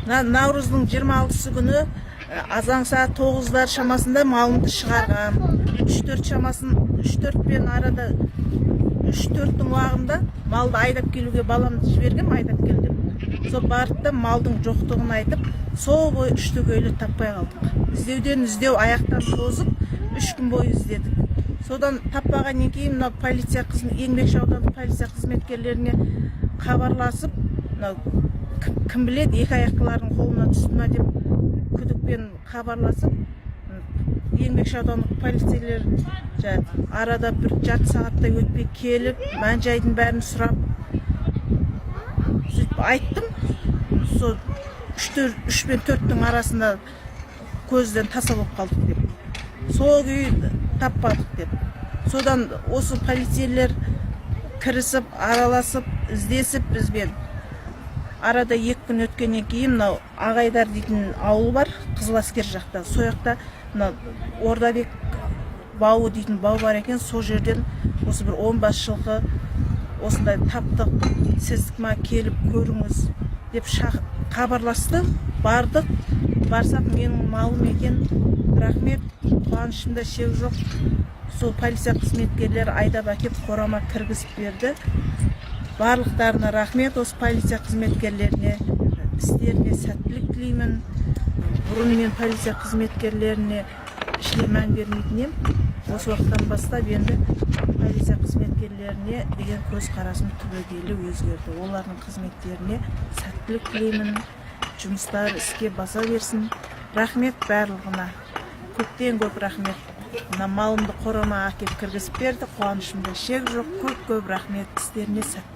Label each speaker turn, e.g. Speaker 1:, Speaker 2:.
Speaker 1: Наурыздың 26 күні азан саат 9-дар шамасында малымды шығарғам. 3-4 пен арада 3-4-тің уағында малды айдап келуге баламды жібергем, айдап келдім. Сол барып да малдың жоқтығын айтып, сол бой 3 көйлі таппай қалдық. Іздеуден іздеу аяқтан созып, 3 күн бойы іздедік. Содан таппағаннан кейін полиция еңбекші аудандық полиция қызметкерлеріне хабарласып, кім біледі, екі аяқтылардың қолына түсті ма деп күдікпен хабарласып, еңбекші аудандық полицейлер арада бір жарты сағаттай өтпей келіп, мән-жайдың бәрін сұрап, сөйтіп айттым. Сол 3 пен 4-тің арасында көзден таса болып қалдық деп. Сол күйі таппадық деп. Содан осы полицейлер кірісіп, араласып, іздесіп бізбен. Арада 2 күн өткеннен кейін Ағайдар дейтін ауыл бар, Қызыласкер жақта. Сояқта Ордабек бауы дейтін бау бар екен. Сол жерден осы бір 15 жылғы осындай таптық, сіздік ма келіп көріңіз деп хабарласты. Бардық. Барсақ менің малым екен. Рахмет, қуанышымда шек жоқ. Сол полиция қызметкерлері айдап әкеп қорама кіргізіп берді. Барлықтарына рахмет, осы полиция қызметкерлеріне, істеріне сәттілік тілеймін. Бұрын мен полиция қызметкерлеріне ішіне мән бермейтін ем. Осы уақыттан бастап енді полиция қызметкерлеріне деген көзқарасым түбегейлі өзгерді. Олардың қызметтеріне сәттілік тілеймін. Жұмыстар іске баса берсін. Рахмет барлығына. Көптен көп рахмет. Малымды қорама әкеп кіргізіп берді. Қуанышымда шек жоқ. Көп рахмет, істеріне сәттілік.